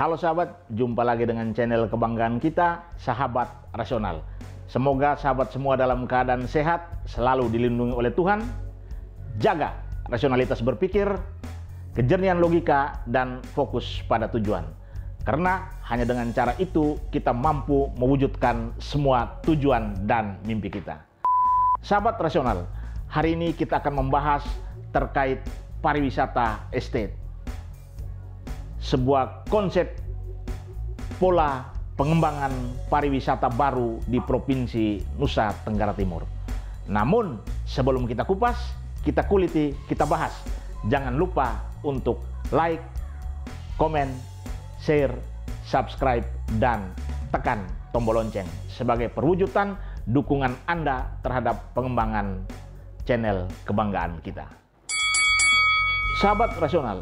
Halo sahabat, jumpa lagi dengan channel kebanggaan kita, Sahabat Rasional. Semoga sahabat semua dalam keadaan sehat, selalu dilindungi oleh Tuhan. Jaga rasionalitas berpikir, kejernihan logika, dan fokus pada tujuan. Karena hanya dengan cara itu kita mampu mewujudkan semua tujuan dan mimpi kita. Sahabat Rasional, hari ini kita akan membahas terkait pariwisata estate. Sebuah konsep pola pengembangan pariwisata baru di Provinsi Nusa Tenggara Timur. Namun sebelum kita kupas, kita kuliti, kita bahas, jangan lupa untuk like, komen, share, subscribe, dan tekan tombol lonceng sebagai perwujudan dukungan Anda terhadap pengembangan channel kebanggaan kita. Sahabat Rasional,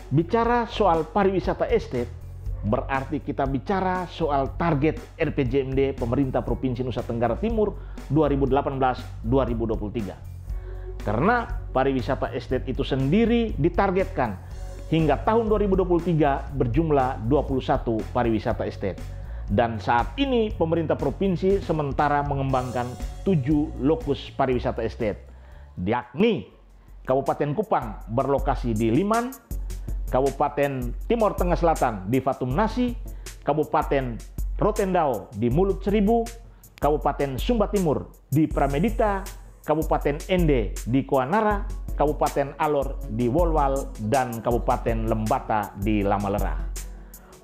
bicara soal pariwisata estate berarti kita bicara soal target RPJMD Pemerintah Provinsi Nusa Tenggara Timur 2018-2023. Karena pariwisata estate itu sendiri ditargetkan hingga tahun 2023 berjumlah 21 pariwisata estate. Dan saat ini pemerintah provinsi sementara mengembangkan 7 lokus pariwisata estate, yakni Kabupaten Kupang berlokasi di Liman, Kabupaten Timur Tengah Selatan di Fatumnasi, Kabupaten Rotendao di Mulut Seribu, Kabupaten Sumba Timur di Pramedita, Kabupaten Ende di Kuanara, Kabupaten Alor di Wolwal, dan Kabupaten Lembata di Lamalera.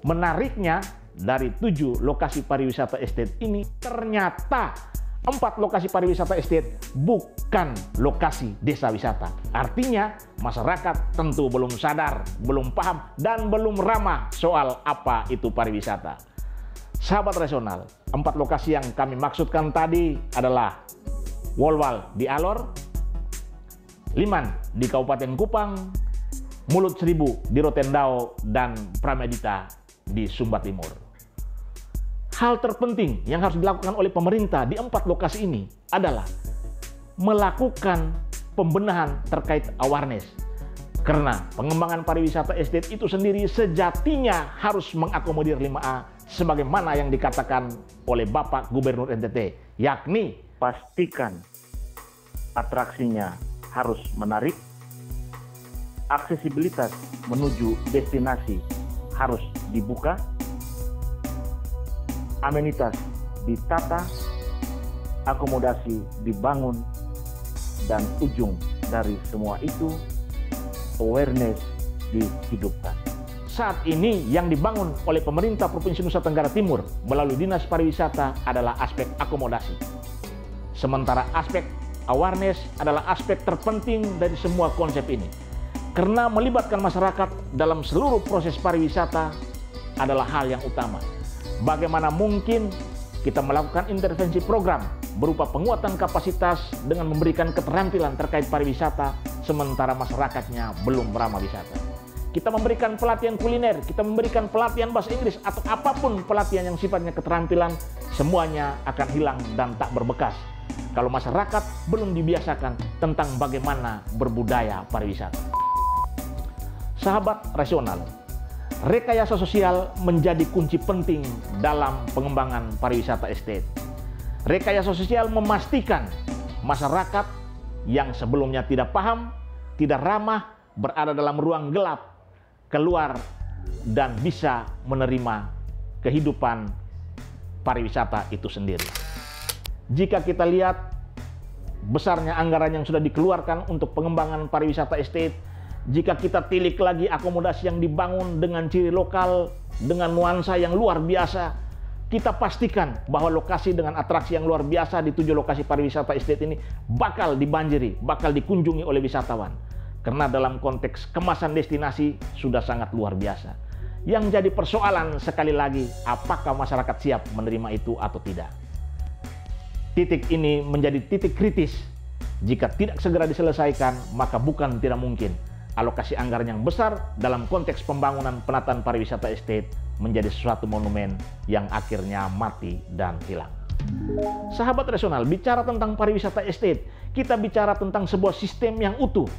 Menariknya, dari 7 lokasi pariwisata estate ini ternyata 4 lokasi pariwisata estate bukan lokasi desa wisata. Artinya masyarakat tentu belum sadar, belum paham, dan belum ramah soal apa itu pariwisata. Sahabat Rasional, 4 lokasi yang kami maksudkan tadi adalah Wolwal di Alor, Liman di Kabupaten Kupang, Mulut Seribu di Rotendao, dan Pramedita di Sumba Timur. Hal terpenting yang harus dilakukan oleh pemerintah di 4 lokasi ini adalah melakukan pembenahan terkait awareness. Karena pengembangan pariwisata estate itu sendiri sejatinya harus mengakomodir 5A sebagaimana yang dikatakan oleh Bapak Gubernur NTT, yakni pastikan atraksinya harus menarik, aksesibilitas menuju destinasi harus dibuka, amenitas ditata, akomodasi dibangun, dan ujung dari semua itu, awareness dihidupkan. Saat ini yang dibangun oleh pemerintah Provinsi Nusa Tenggara Timur melalui Dinas Pariwisata adalah aspek akomodasi. Sementara aspek awareness adalah aspek terpenting dari semua konsep ini. Karena melibatkan masyarakat dalam seluruh proses pariwisata adalah hal yang utama. Bagaimana mungkin kita melakukan intervensi program berupa penguatan kapasitas dengan memberikan keterampilan terkait pariwisata sementara masyarakatnya belum ramah wisata. Kita memberikan pelatihan kuliner, kita memberikan pelatihan bahasa Inggris, atau apapun pelatihan yang sifatnya keterampilan, semuanya akan hilang dan tak berbekas kalau masyarakat belum dibiasakan tentang bagaimana berbudaya pariwisata. Sahabat Rasional, rekayasa sosial menjadi kunci penting dalam pengembangan pariwisata estate. Rekayasa sosial memastikan masyarakat yang sebelumnya tidak paham, tidak ramah, berada dalam ruang gelap, keluar dan bisa menerima kehidupan pariwisata itu sendiri. Jika kita lihat besarnya anggaran yang sudah dikeluarkan untuk pengembangan pariwisata estate, jika kita tilik lagi akomodasi yang dibangun dengan ciri lokal, dengan nuansa yang luar biasa, kita pastikan bahwa lokasi dengan atraksi yang luar biasa di 7 lokasi pariwisata estate ini bakal dibanjiri, bakal dikunjungi oleh wisatawan. Karena dalam konteks kemasan destinasi sudah sangat luar biasa. Yang jadi persoalan sekali lagi, apakah masyarakat siap menerima itu atau tidak? Titik ini menjadi titik kritis. Jika tidak segera diselesaikan, maka bukan tidak mungkin alokasi anggaran yang besar dalam konteks pembangunan penataan pariwisata estate menjadi suatu monumen yang akhirnya mati dan hilang. Sahabat Rasional, bicara tentang pariwisata estate, kita bicara tentang sebuah sistem yang utuh,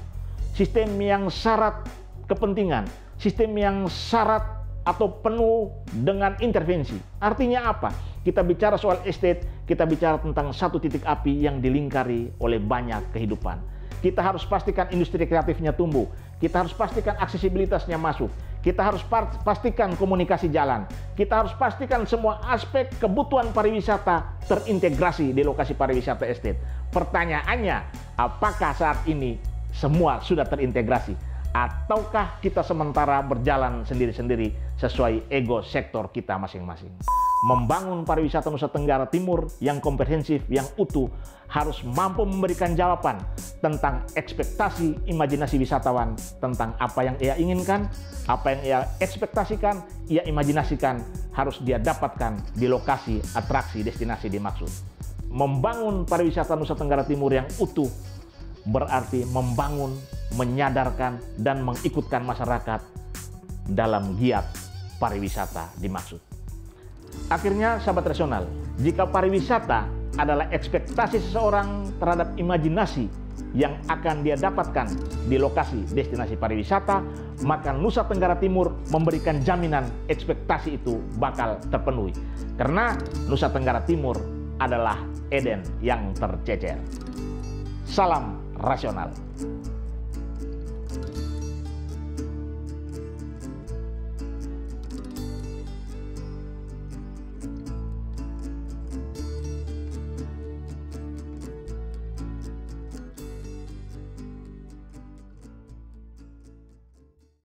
sistem yang syarat kepentingan, sistem yang syarat atau penuh dengan intervensi. Artinya apa? Kita bicara soal estate, kita bicara tentang satu titik api yang dilingkari oleh banyak kehidupan. Kita harus pastikan industri kreatifnya tumbuh. Kita harus pastikan aksesibilitasnya masuk. Kita harus pastikan komunikasi jalan. Kita harus pastikan semua aspek kebutuhan pariwisata terintegrasi di lokasi pariwisata estate. Pertanyaannya, apakah saat ini semua sudah terintegrasi? Ataukah kita sementara berjalan sendiri-sendiri sesuai ego sektor kita masing-masing? Membangun pariwisata Nusa Tenggara Timur yang komprehensif, yang utuh, harus mampu memberikan jawaban tentang ekspektasi imajinasi wisatawan, tentang apa yang ia inginkan, apa yang ia ekspektasikan, ia imajinasikan, harus dia dapatkan di lokasi atraksi destinasi dimaksud. Membangun pariwisata Nusa Tenggara Timur yang utuh berarti membangun, menyadarkan, dan mengikutkan masyarakat dalam giat pariwisata dimaksud. Akhirnya, sahabat rasional, jika pariwisata adalah ekspektasi seseorang terhadap imajinasi yang akan dia dapatkan di lokasi destinasi pariwisata, maka Nusa Tenggara Timur memberikan jaminan ekspektasi itu bakal terpenuhi. Karena Nusa Tenggara Timur adalah Eden yang tercecer. Salam rasional.